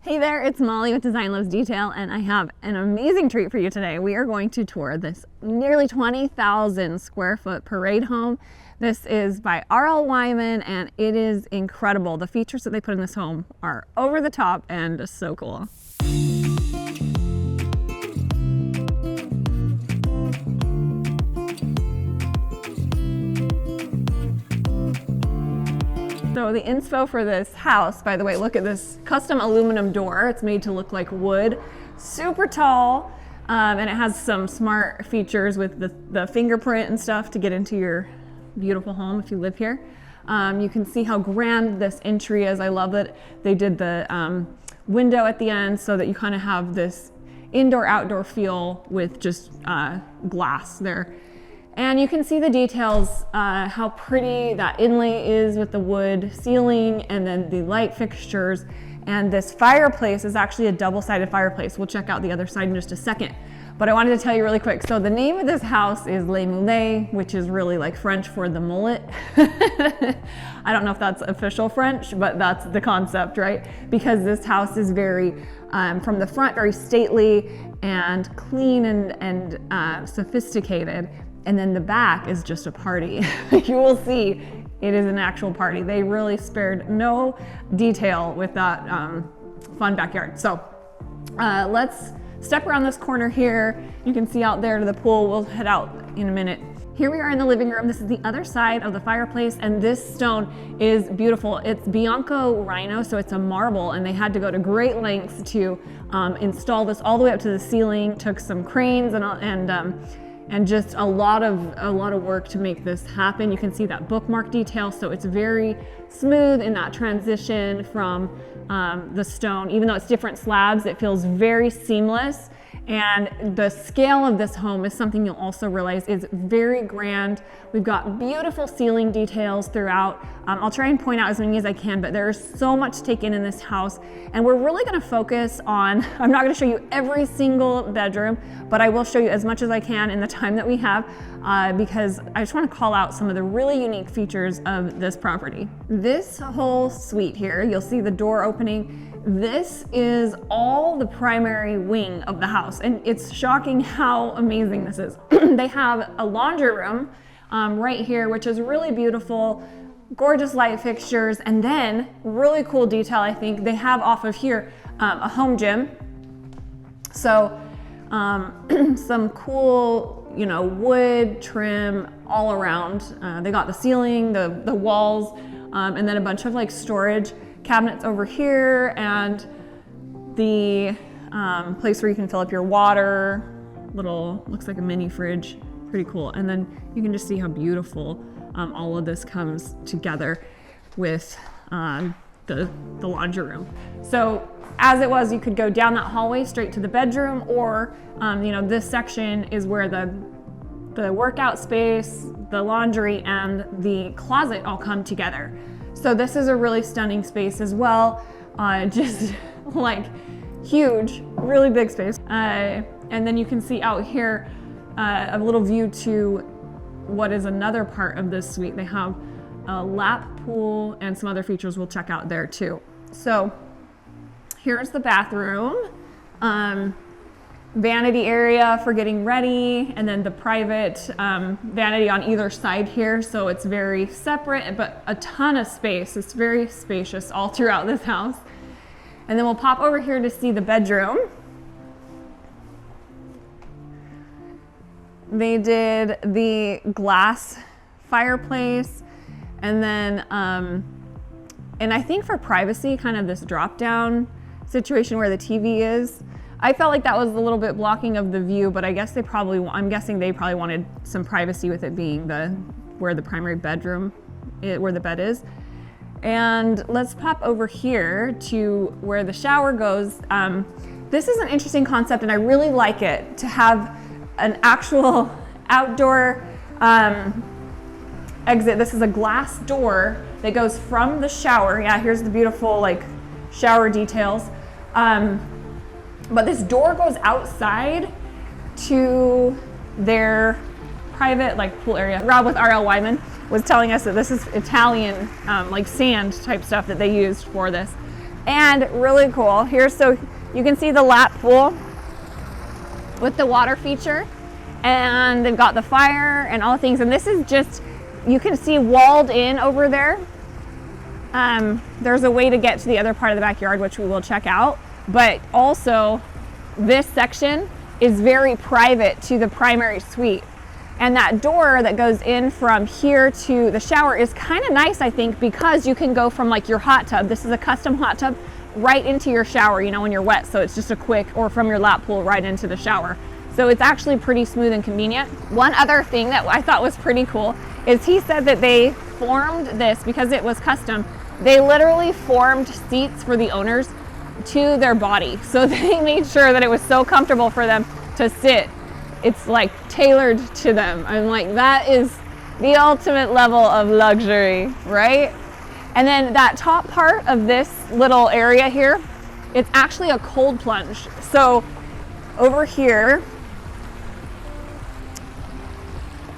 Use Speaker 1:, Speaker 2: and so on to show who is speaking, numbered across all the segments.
Speaker 1: Hey there, it's Molly with Design Loves Detail, and I have an amazing treat for you today. We are going to tour this nearly 20,000 square foot parade home. This is by RL Wyman, and it is incredible. The features that they put in this home are over the top and so cool. So the inspo for this house, by the way, look at this custom aluminum door. It's made to look like wood, super tall, and it has some smart features with the fingerprint and stuff to get into your beautiful home if you live here. You can see how grand this entry is. I love that they did the window at the end so that you kind of have this indoor-outdoor feel with just glass there. And you can see the details, how pretty that inlay is with the wood ceiling and then the light fixtures. And this fireplace is actually a double-sided fireplace. We'll check out the other side in just a second. But I wanted to tell you really quick. So the name of this house is Les Moulets, which is really like French for the mullet. I don't know if that's official French, but that's the concept, right? Because this house is very, from the front, very stately and clean and sophisticated. And then the back is just a party. You will see it is an actual party. They really spared no detail with that fun backyard. So let's step around this corner here. You can see out there to the pool. We'll head out in a minute. Here we are in the living room. This is the other side of the fireplace, and this stone is beautiful. It's Bianco Rhino, so it's a marble, and they had to go to great lengths to install this all the way up to the ceiling. Took some cranes and just a lot of work to make this happen. You can see that bookmark detail, so it's very smooth in that transition from the stone. Even though it's different slabs, it feels very seamless. And the scale of this home is something you'll also realize is very grand. We've got beautiful ceiling details throughout. I'll try and point out as many as I can, but there is so much to take in this house. And we're really gonna focus on, I'm not gonna show you every single bedroom, but I will show you as much as I can in the time that we have, because I just wanna call out some of the really unique features of this property. This whole suite here, you'll see the door opening. This is all the primary wing of the house, and it's shocking how amazing this is. They have a laundry room right here, which is really beautiful, gorgeous light fixtures, and then really cool detail, I think, they have off of here a home gym. So some cool, wood trim all around. They got the ceiling, the walls, and then a bunch of like storage cabinets over here, and the place where you can fill up your water. Looks like a mini fridge, pretty cool. And then you can just see how beautiful all of this comes together with the laundry room. So as it was, you could go down that hallway straight to the bedroom, or this section is where the workout space, the laundry, and the closet all come together. So this is a really stunning space as well, just like huge, really big space. And then you can see out here a little view to what is another part of this suite. They have a lap pool and some other features we'll check out there too. So here's the bathroom. Vanity area for getting ready, and then the private vanity on either side here. So it's very separate, but a ton of space. It's very spacious all throughout this house. And then we'll pop over here to see the bedroom. They did the glass fireplace, and then, and I think for privacy, kind of this drop down situation where the TV is. I felt like that was a little bit blocking of the view, but I guess I'm guessing they probably wanted some privacy with it being where the primary bedroom, where the bed is. And let's pop over here to where the shower goes. This is an interesting concept, and I really like it, to have an actual outdoor exit. This is a glass door that goes from the shower. Yeah, here's the beautiful like shower details. But this door goes outside to their private like pool area. Rob with RL Wyman was telling us that this is Italian like sand type stuff that they used for this. And really cool. Here, so you can see the lap pool with the water feature, and they've got the fire and all things. And this is just, you can see walled in over there. There's a way to get to the other part of the backyard, which we will check out. But also, this section is very private to the primary suite. And that door that goes in from here to the shower is kind of nice, I think, because you can go from like your hot tub, this is a custom hot tub, right into your shower, you know, when you're wet. So it's just a quick, or from your lap pool right into the shower. So it's actually pretty smooth and convenient. One other thing that I thought was pretty cool is he said that they formed this, because it was custom, they literally formed seats for the owners to their body. So they made sure that it was so comfortable for them to sit. It's like tailored to them. I'm like, that is the ultimate level of luxury, right? And then that top part of this little area here, it's actually a cold plunge. So over here,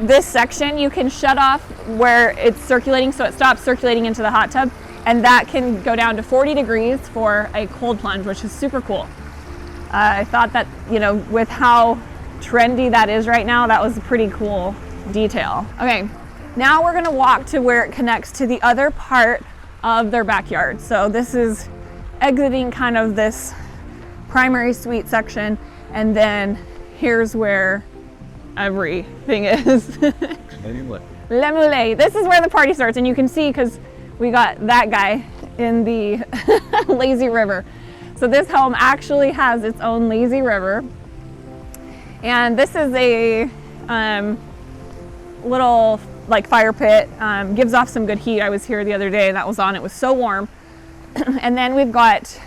Speaker 1: this section you can shut off where it's circulating, so it stops circulating into the hot tub, and that can go down to 40 degrees for a cold plunge, which is super cool. I thought that, you know, with how trendy that is right now, that was a pretty cool detail. Okay, now we're gonna walk to where it connects to the other part of their backyard. So this is exiting kind of this primary suite section, and then here's where everything is. Le Moulet. This is where the party starts, and you can see because we got that guy in the lazy river. So this home actually has its own lazy river, and this is a little like fire pit, gives off some good heat. I was here the other day and that was on, it was so warm. And then we've got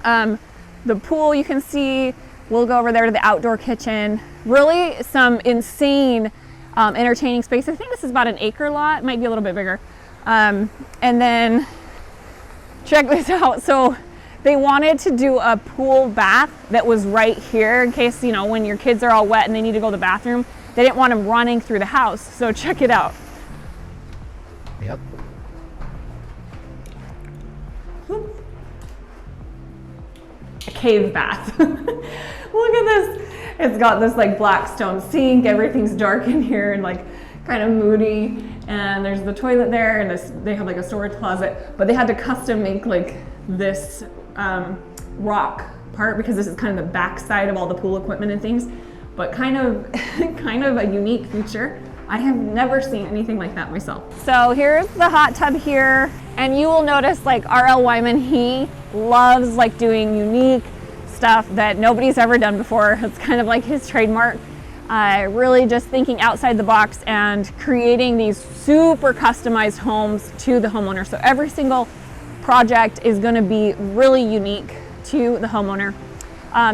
Speaker 1: the pool, you can see. We'll go over there to the outdoor kitchen. Really some insane entertaining space. I think this is about an acre lot, might be a little bit bigger. And then check this out. So they wanted to do a pool bath that was right here in case, you know, when your kids are all wet and they need to go to the bathroom, they didn't want them running through the house. So check it out.
Speaker 2: Yep.
Speaker 1: A cave bath. Look at this. It's got this like black stone sink. Everything's dark in here and like kind of moody. And there's the toilet there, and this, they have like a storage closet, but they had to custom make like this rock part because this is kind of the back side of all the pool equipment and things, but kind of a unique feature. I have never seen anything like that myself. So here's the hot tub here, and you will notice like RL Wyman, he loves like doing unique stuff that nobody's ever done before. It's kind of like his trademark. Really just thinking outside the box and creating these super customized homes to the homeowner. So every single project is going to be really unique to the homeowner.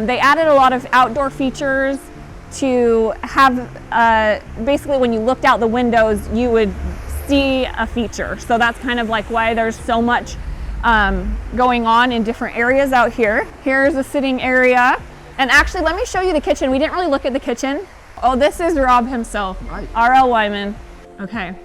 Speaker 1: They added a lot of outdoor features to have, basically when you looked out the windows, you would see a feature. So that's kind of like why there's so much going on in different areas out here. Here's a sitting area. And actually, let me show you the kitchen. We didn't really look at the kitchen. Oh, this is Rob himself, right. RL Wyman. Okay,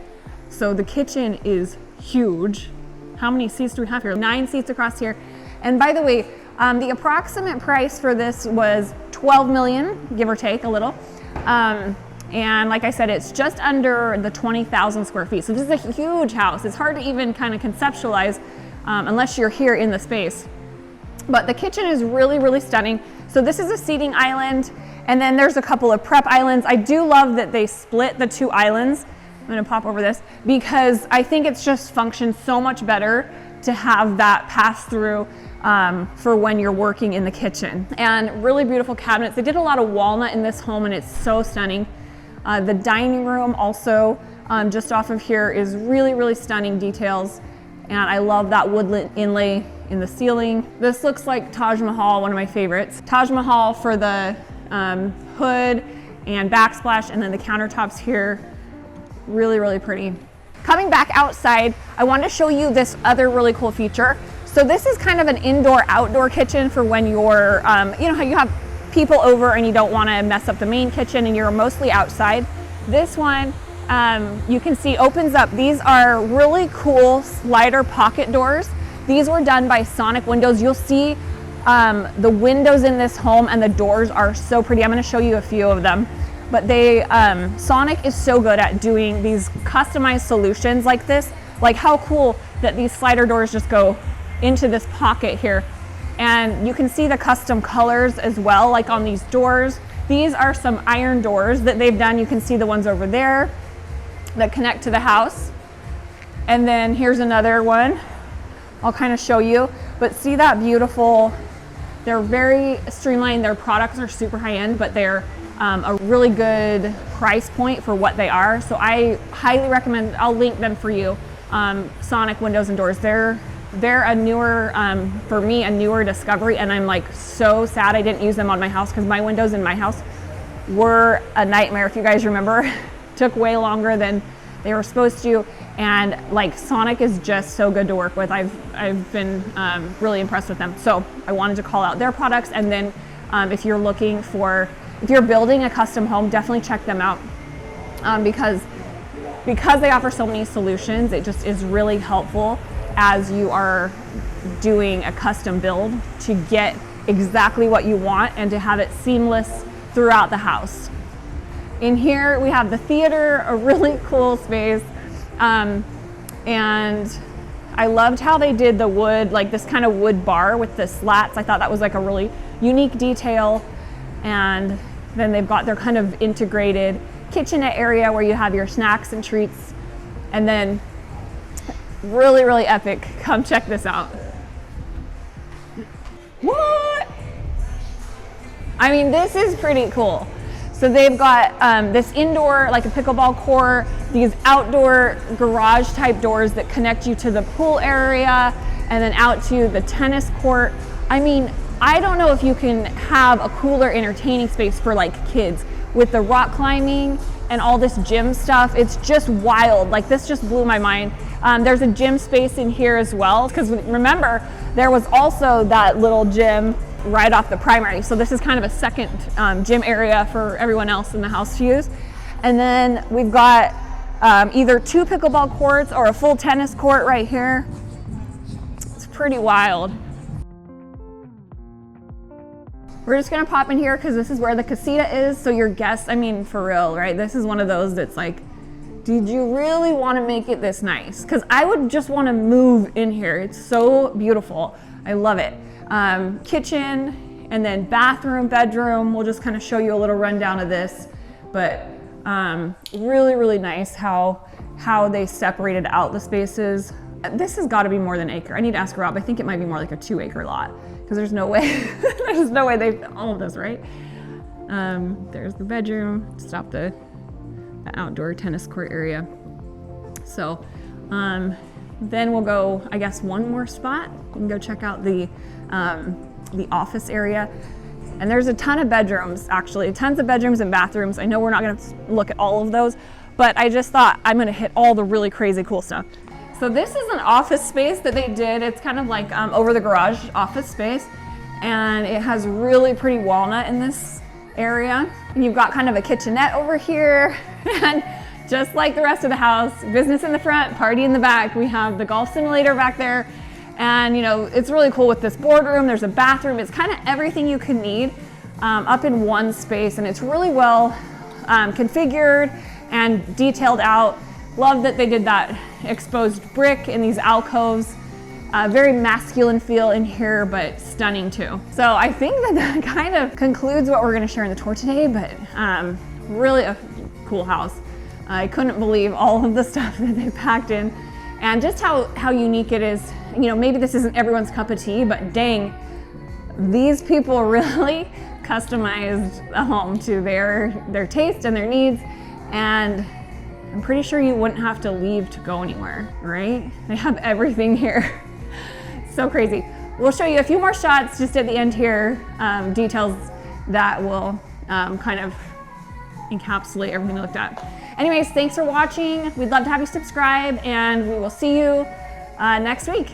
Speaker 1: so the kitchen is huge. How many seats do we have here? 9 seats across here. And by the way, the approximate price for this was $12 million, give or take a little. And like I said, it's just under the 20,000 square feet. So this is a huge house. It's hard to even kind of conceptualize unless you're here in the space. But the kitchen is really, really stunning. So this is a seating island, and then there's a couple of prep islands. I do love that they split the 2 islands. I'm gonna pop over this because I think it's just functions so much better to have that pass through for when you're working in the kitchen. And really beautiful cabinets. They did a lot of walnut in this home and it's so stunning. The dining room also just off of here is really, really stunning details. And I love that woodland inlay in the ceiling. This looks like Taj Mahal, one of my favorites. Taj Mahal for the hood and backsplash, and then the countertops here, really, really pretty. Coming back outside, I wanted to show you this other really cool feature. So this is kind of an indoor-outdoor kitchen for when you're, you know how you have people over and you don't want to mess up the main kitchen and you're mostly outside. This one, you can see opens up. These are really cool slider pocket doors. These were done by Sonic Windows. You'll see the windows in this home and the doors are so pretty. I'm going to show you a few of them. But Sonic is so good at doing these customized solutions like this. Like how cool that these slider doors just go into this pocket here. And you can see the custom colors as well, like on these doors. These are some iron doors that they've done. You can see the ones over there that connect to the house. And then here's another one. I'll kind of show you, but see that beautiful, they're very streamlined. Their products are super high end, but they're a really good price point for what they are. So I highly recommend, I'll link them for you. Sonic Windows and Doors. They're a newer, for me, a newer discovery, and I'm like so sad I didn't use them on my house because my windows in my house were a nightmare. If you guys remember, took way longer than they were supposed to, and like Sonic is just so good to work with. I've been really impressed with them. So I wanted to call out their products, and then if you're building a custom home, definitely check them out because they offer so many solutions. It just is really helpful as you are doing a custom build to get exactly what you want and to have it seamless throughout the house. In here we have the theater, a really cool space, and I loved how they did the wood, like this kind of wood bar with the slats. I thought that was like a really unique detail. And then they've got their kind of integrated kitchenette area where you have your snacks and treats. And then really, really epic. Come check this out. What? I mean, this is pretty cool. So they've got this indoor, like a pickleball court, these outdoor garage type doors that connect you to the pool area and then out to the tennis court. I mean, I don't know if you can have a cooler entertaining space for like kids with the rock climbing and all this gym stuff. It's just wild. Like this just blew my mind. There's a gym space in here as well, because remember, there was also that little gym right off the primary. So this is kind of a second gym area for everyone else in the house to use. And then we've got either 2 pickleball courts or a full tennis court right here. It's pretty wild. We're just gonna pop in here because this is where the casita is. So your guests, I mean, for real, right? This is one of those that's like, did you really want to make it this nice? Because I would just want to move in here. It's so beautiful. I love it. Kitchen and then bathroom, bedroom. We'll just kind of show you a little rundown of this, but really, really nice how they separated out the spaces. This has got to be more than an acre. I need to ask Rob. I think it might be more like a 2-acre lot because there's no way, there's no way they've all of this, right? There's the bedroom. Stop the outdoor tennis court area. So then we'll go, I guess, one more spot. We can go check out the office area. And there's a ton of bedrooms, actually, tons of bedrooms and bathrooms. I know we're not gonna look at all of those, but I just thought I'm gonna hit all the really crazy cool stuff. So this is an office space that they did. It's kind of like over the garage office space. And it has really pretty walnut in this area. And you've got kind of a kitchenette over here. And just like the rest of the house, business in the front, party in the back. We have the golf simulator back there. And you know, it's really cool with this boardroom. There's a bathroom. It's kind of everything you can need up in one space. And it's really well configured and detailed out. Love that they did that exposed brick in these alcoves. Very masculine feel in here, but stunning too. So I think that kind of concludes what we're gonna share in the tour today, but really a cool house. I couldn't believe all of the stuff that they packed in and just how unique it is. You know, maybe this isn't everyone's cup of tea, but dang, these people really customized a home to their taste and their needs. And I'm pretty sure you wouldn't have to leave to go anywhere, right? They have everything here. So crazy. We'll show you a few more shots just at the end here, details that will kind of encapsulate everything we looked at. Anyways, thanks for watching. We'd love to have you subscribe, and we will see you next week.